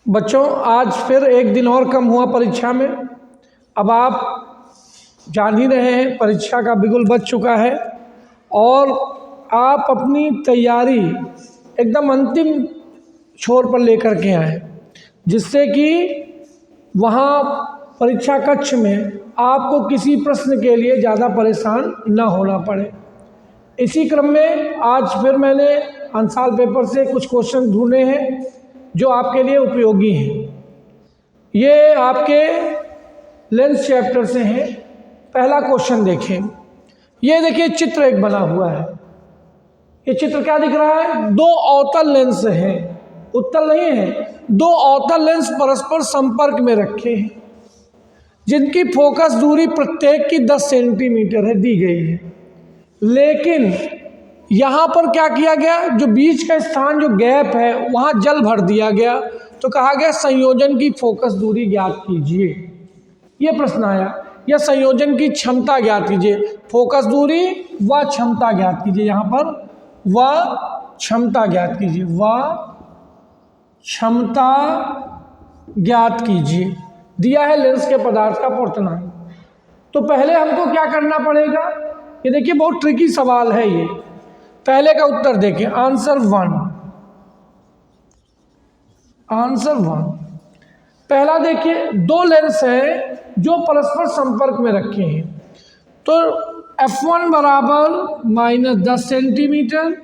बच्चों, आज फिर एक दिन और कम हुआ परीक्षा में। अब आप जान ही रहे हैं परीक्षा का बिगुल बज चुका है और आप अपनी तैयारी एकदम अंतिम छोर पर लेकर के आए, जिससे कि वहाँ परीक्षा कक्ष में आपको किसी प्रश्न के लिए ज़्यादा परेशान ना होना पड़े। इसी क्रम में आज फिर मैंने अंशाल पेपर से कुछ क्वेश्चन ढूंढे हैं जो आपके लिए उपयोगी हैं। ये आपके लेंस चैप्टर से हैं। पहला क्वेश्चन देखें। ये देखिए चित्र एक बना हुआ है। ये चित्र क्या दिख रहा है? दो अवतल लेंस हैं, उत्तल नहीं है। दो अवतल लेंस परस्पर संपर्क में रखे हैं, जिनकी फोकस दूरी प्रत्येक की 10 सेंटीमीटर है, दी गई है। लेकिन यहाँ पर क्या किया गया, जो बीच का स्थान जो गैप है वहाँ जल भर दिया गया, तो कहा गया संयोजन की फोकस दूरी ज्ञात कीजिए। ये प्रश्न आया, या संयोजन की क्षमता ज्ञात कीजिए। फोकस दूरी व क्षमता ज्ञात कीजिए। यहाँ पर व क्षमता ज्ञात कीजिए, व क्षमता ज्ञात कीजिए। दिया है लेंस के पदार्थ का पूर्णांक। तो पहले हमको क्या करना पड़ेगा? ये देखिए बहुत ट्रिकी सवाल है ये। पहले का उत्तर देखें, आंसर 1। आंसर 1 पहला देखिए, दो लेंस हैं जो परस्पर संपर्क में रखे हैं। तो F1 बराबर -10 सेंटीमीटर,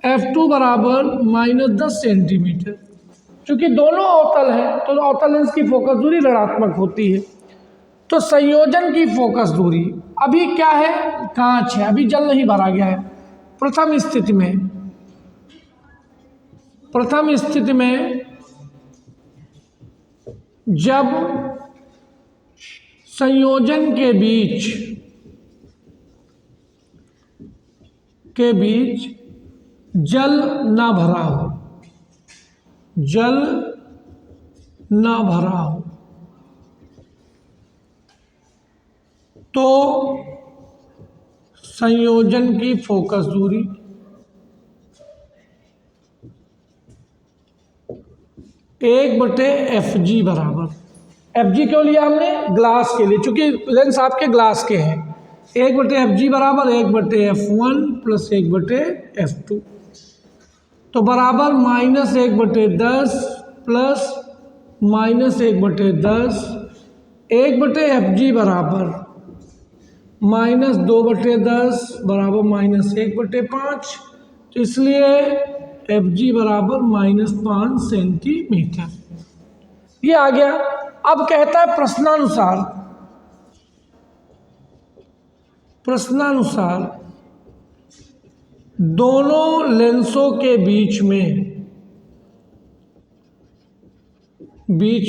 F2 बराबर -10 सेंटीमीटर। क्योंकि दोनों अवतल हैं तो अवतल लेंस की फोकस दूरी ऋणात्मक होती है। तो संयोजन की फोकस दूरी अभी क्या है? कांच है, अभी जल नहीं भरा गया है। प्रथम स्थिति में जब संयोजन के बीच जल ना भरा हो, तो संयोजन की फोकस दूरी (1/Fg) बराबर, Fg क्यों लिया हमने? ग्लास के लिए, चूंकि लेंस आपके ग्लास के हैं। 1/Fg बराबर 1/F1 प्लस 1/F2, तो बराबर -1/10 प्लस -1/10। 1/Fg बराबर -2/10 बराबर -1/5, तो इसलिए Fg बराबर -5 सेंटीमीटर। ये आ गया। अब कहता है प्रश्नानुसार दोनों लेंसों के बीच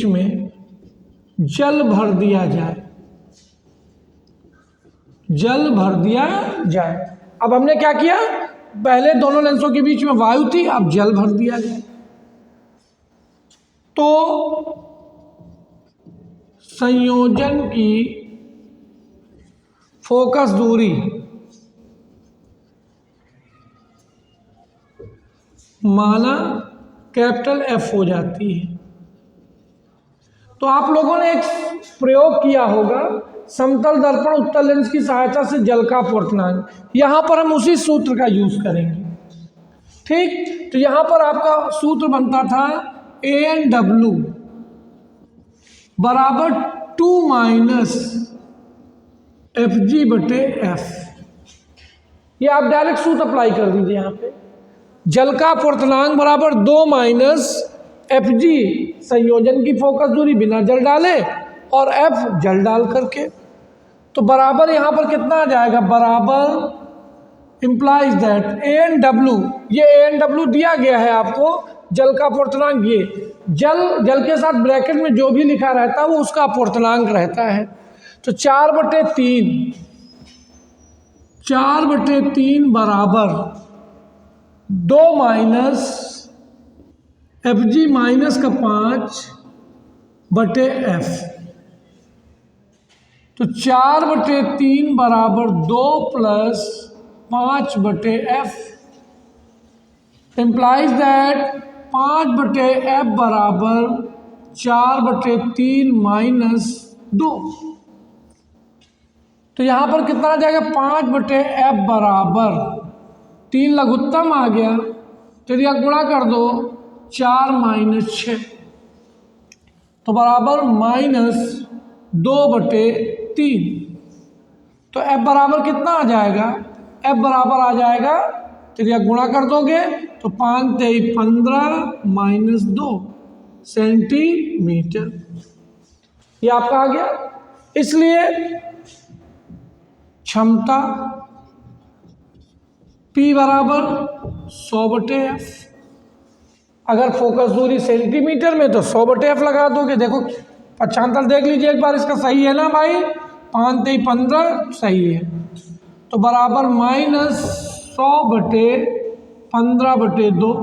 में जल भर दिया जाए। अब हमने क्या किया? पहले दोनों लेंसों के बीच में वायु थी, अब जल भर दिया गया। तो संयोजन की फोकस दूरी माना कैपिटल F हो जाती है। तो आप लोगों ने एक प्रयोग किया होगा, समतल दर्पण उत्तल लेंस की सहायता से जल का अपवर्तनांक। यहाँ पर हम उसी सूत्र का यूज करेंगे, ठीक। तो यहाँ पर आपका सूत्र बनता था ANW बराबर 2 - Fg/F। ये आप डायरेक्ट सूत्र अप्लाई कर दीजिए। यहाँ पे जल का अपवर्तनांक बराबर 2 - Fg, संयोजन की फोकस दूरी बिना जल डाले, और F जल डाल करके, तो बराबर यहाँ पर कितना आ जाएगा? बराबर इम्प्लाइज दैट ANW, ये ANW दिया गया है आपको, जल का अपवर्तनांक। ये जल के साथ ब्रैकेट में जो भी लिखा रहता है वो उसका अपवर्तनांक रहता है। तो 4/3 बराबर 2 - Fg -5/F। तो 4/3 बराबर 2 plus 5/F, implies that 5/f बराबर 4/3 - 2। तो यहाँ पर कितना आ जाएगा? 5/f बराबर 3 लघुत्तम आ गया, तो यदि आप गुणा कर दो 4 - 6 तो बराबर -2/3। तो f बराबर कितना आ जाएगा? f बराबर आ जाएगा, यदि आप गुणा कर दोगे तो 5 × 3 = 15 - 2 सेंटीमीटर। ये आपका आ गया। इसलिए क्षमता P बराबर 100/f। अगर फोकस दूरी सेंटीमीटर में तो 100/f लगा दोगे। देखो पक्षांतर देख लीजिए एक बार, इसका सही है ना भाई? 5 × 3 = 15 सही है, तो बराबर -100/15/2।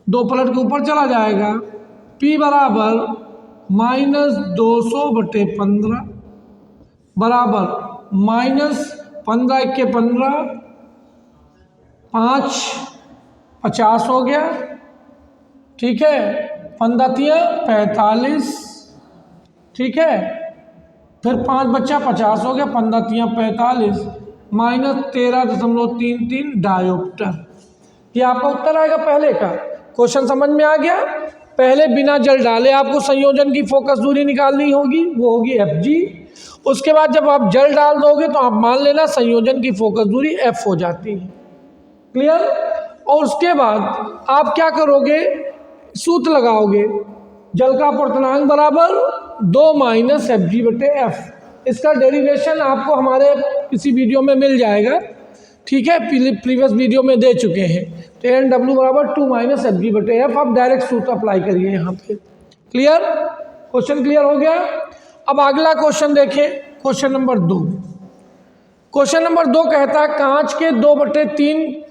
2 पलट के ऊपर चला जाएगा। P बराबर -200/15 बराबर -15 × 1 = 15, 5 50 हो गया, ठीक है। 15 × 3 = 45, ठीक है। फिर 5 बचा 50 हो गया, 15 × 3 = 45 -13.33 डायोप्टर। ये आपका उत्तर आएगा पहले का। क्वेश्चन समझ में आ गया? पहले बिना जल डाले आपको संयोजन की फोकस दूरी निकालनी होगी, वो होगी fg। उसके बाद जब आप जल डाल दोगे तो आप मान लेना संयोजन की फोकस दूरी f हो जाती है। क्लियर? और उसके बाद आप क्या करोगे? सूत्र लगाओगे, जल का अपवर्तनांक बराबर 2 - fg/f। इसका डेरिवेशन आपको हमारे किसी वीडियो में मिल जाएगा, ठीक है, प्रीवियस वीडियो में दे चुके हैं। तो NW बराबर 2 - fg/f। आप डायरेक्ट सूत्र अप्लाई करिए यहाँ पे। क्लियर? क्वेश्चन क्लियर हो गया? अब अगला क्वेश्चन देखें, क्वेश्चन नंबर 2। क्वेश्चन नंबर 2 कहता है कांच के 2/3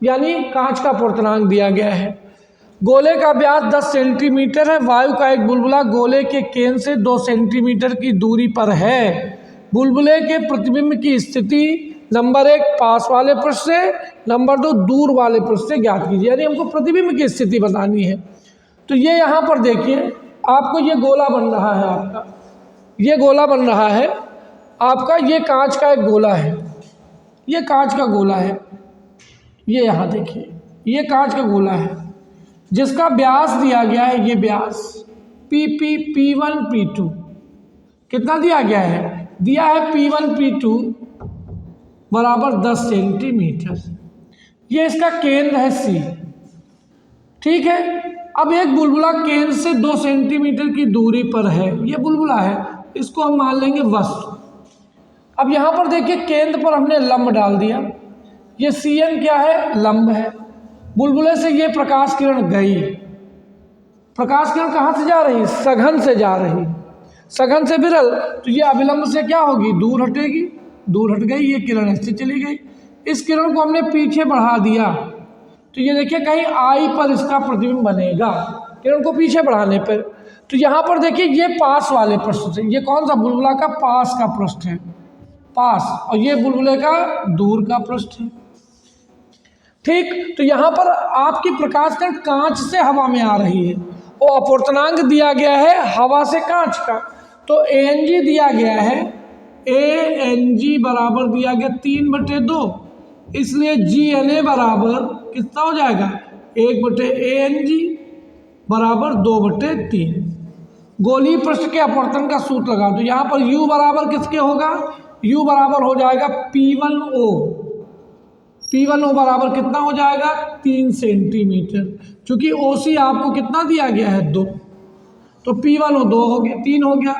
यानी कांच का अपवर्तनांक दिया गया है। गोले का व्यास 10 सेंटीमीटर है। वायु का एक बुलबुला गोले के केंद्र से 2 सेंटीमीटर की दूरी पर है। बुलबुले के प्रतिबिंब की स्थिति नंबर 1 पास वाले पृष्ठ से, नंबर 2 दूर वाले पृष्ठ से ज्ञात कीजिए। यानी हमको प्रतिबिंब की स्थिति बतानी है। तो ये यहाँ पर देखिए, आपको ये गोला बन रहा है, आपका ये गोला बन रहा है आपका, ये कांच का एक गोला है, ये कांच का गोला है। ये यहाँ देखिए, ये कांच का गोला है जिसका व्यास दिया गया है, ये व्यास P1 P2 कितना दिया गया है? दिया है P1 P2 बराबर 10 सेंटीमीटर। ये इसका केंद्र है C, ठीक है। अब एक बुलबुला केंद्र से 2 सेंटीमीटर की दूरी पर है, ये बुलबुला है, इसको हम मान लेंगे वस्तु। अब यहाँ पर देखिए केंद्र पर हमने लंब डाल दिया, ये CN क्या है? लंब है। बुलबुले से ये प्रकाश किरण गई, प्रकाश किरण कहाँ से जा रही? सघन से जा रही, सघन से विरल, तो ये अभिलंब से क्या होगी? दूर हटेगी, दूर हट गई, ये किरण ऐसे चली गई। इस किरण को हमने पीछे बढ़ा दिया, तो ये देखिए कहीं I पर इसका प्रतिबिंब बनेगा किरण को पीछे बढ़ाने पर। तो यहाँ पर देखिए ये पास वाले पृष्ठ से, ये कौन सा? बुलबुला का पास का पृष्ठ है, पास, और ये बुलबुले का दूर का पृष्ठ है, ठीक। तो यहाँ पर आपकी प्रकाश किरण कांच से हवा में आ रही है और अपवर्तनांक दिया गया है हवा से कांच का। तो ANG दिया गया है, ANG बराबर दिया गया 3/2, इसलिए GNA बराबर कितना हो जाएगा? 1/ANG बराबर 2/3। गोलीय पृष्ठ के अपवर्तन का सूत्र लगा दो। यहाँ पर U बराबर किसके होगा? U बराबर हो जाएगा P1O। P1O बराबर कितना हो जाएगा? 3 सेंटीमीटर। क्योंकि OC आपको कितना दिया गया है? 2, तो P1O 2 हो गया, 3 हो गया।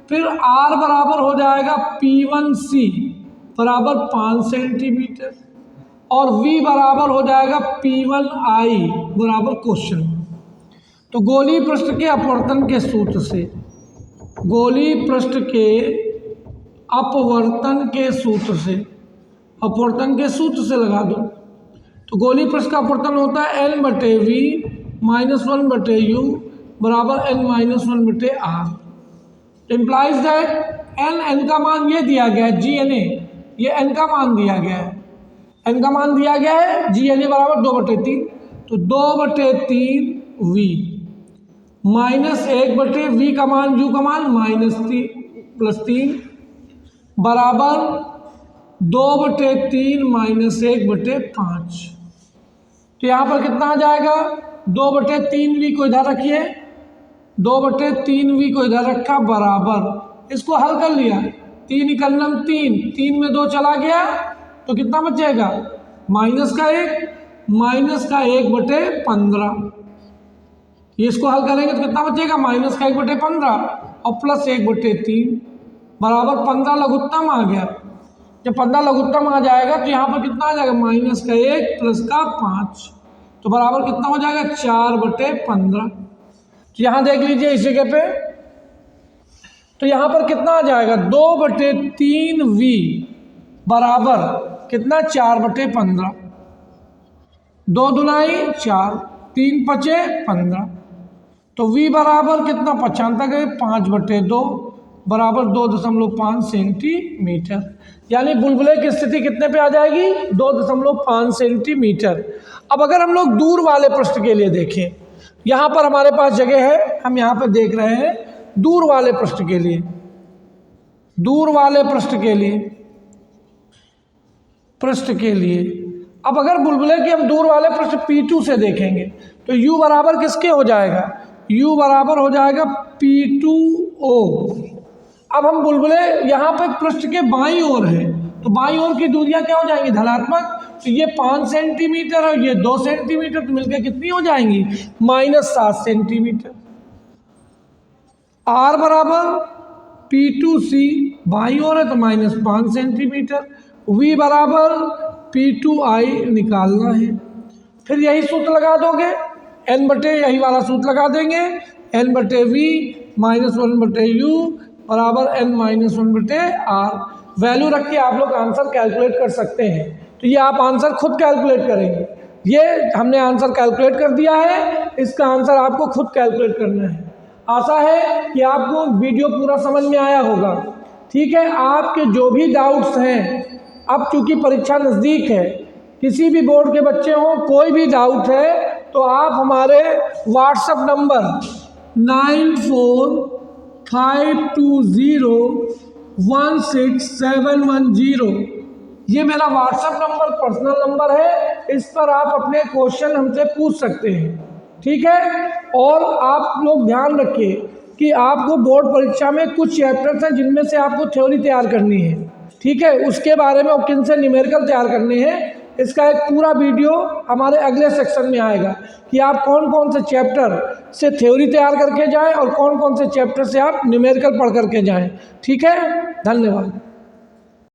फिर R बराबर हो जाएगा P1C बराबर 5 सेंटीमीटर, और V बराबर हो जाएगा P1I बराबर क्वेश्चन। तो गोलीय पृष्ठ के अपवर्तन के सूत्र से, गोलीय पृष्ठ के अपवर्तन के सूत्र से, अपवर्तन के सूत्र से लगा दो। तो गोलीय पृष्ठ का अपवर्तन होता है N/V - 1/U बराबर N-1/R। इम्प्लाइज दैट N का मान ये दिया गया है, GNA ये N का मान दिया गया है, N का मान दिया गया है, GNA बराबर 2/3। तो 2/3 वी माइनस 1 वी का मान यू का मान -3 बराबर 2/3 माइनस 1/5। तो यहाँ पर कितना आ जाएगा, 2/3 वी को इधर रखिए, 2/3 वी को इधर रखा बराबर, इसको हल कर लिया, 3 इकन्नम 3 में 2 चला गया तो कितना बचेगा, -1 -1/15। इसको हल करेंगे तो कितना बचेगा, -1/15 और प्लस 1/3 बराबर 15 लघुत्तम आ गया। जब 15 लघुत्तम आ जाएगा तो यहाँ पर कितना आ जाएगा, -1 प्लस 5 तो बराबर कितना हो जाएगा, 4/15। तो यहाँ देख लीजिए इस जगह पे, तो यहाँ पर कितना आ जाएगा, 2/3 वी बराबर कितना, 4/15, 2 दूनाई 4, 3 पचे 15, तो v बराबर कितना 95 गए, 5/2 बराबर 2.5 सेंटीमीटर। यानी बुलबुले की स्थिति कितने पे आ जाएगी, 2.5 सेंटीमीटर। अब अगर हम लोग दूर वाले पृष्ठ के लिए देखें, यहाँ पर हमारे पास जगह है, हम यहाँ पर देख रहे हैं दूर वाले पृष्ठ के लिए, दूर वाले पृष्ठ के लिए अब अगर बुलबुले की हम दूर वाले पृष्ठ P2 से देखेंगे तो U बराबर किसके हो जाएगा, U बराबर हो जाएगा P2O। अब हम बुलबुले यहाँ पे पृष्ठ के बाईं ओर है, तो बाईं ओर की दूरियां क्या हो जाएंगी, धनात्मक। तो ये 5 सेंटीमीटर और ये 2 सेंटीमीटर, तो मिलकर कितनी हो जाएंगी, -7 सेंटीमीटर। R बराबर P2C बाईं ओर है तो -5 सेंटीमीटर, V बराबर P2I निकालना है। फिर यही सूत्र लगा दोगे, यही वाला सूत्र लगा देंगे, N/V -1/U बराबर N-1/R। वैल्यू रख के आप लोग आंसर कैलकुलेट कर सकते हैं। तो ये आप आंसर खुद कैलकुलेट करेंगे, ये हमने आंसर कैलकुलेट कर दिया है, इसका आंसर आपको खुद कैलकुलेट करना है। आशा है कि आपको वीडियो पूरा समझ में आया होगा। ठीक है, आपके जो भी डाउट्स हैं, अब चूँकि परीक्षा नज़दीक है, किसी भी बोर्ड के बच्चे हों, कोई भी डाउट है तो आप हमारे व्हाट्सएप नंबर 9452016710, ये मेरा व्हाट्सएप नंबर पर्सनल नंबर है, इस पर आप अपने क्वेश्चन हमसे पूछ सकते हैं। ठीक है, और आप लोग ध्यान रखिए कि आपको बोर्ड परीक्षा में कुछ चैप्टर्स हैं जिनमें से आपको थ्योरी तैयार करनी है। ठीक है, उसके बारे में किन से न्यूमेरिकल तैयार करने हैं, इसका एक पूरा वीडियो हमारे अगले सेक्शन में आएगा कि आप कौन कौन से चैप्टर से थ्योरी तैयार करके जाएं और कौन कौन से चैप्टर से आप न्यूमेरिकल पढ़ करके जाएं। ठीक है, धन्यवाद।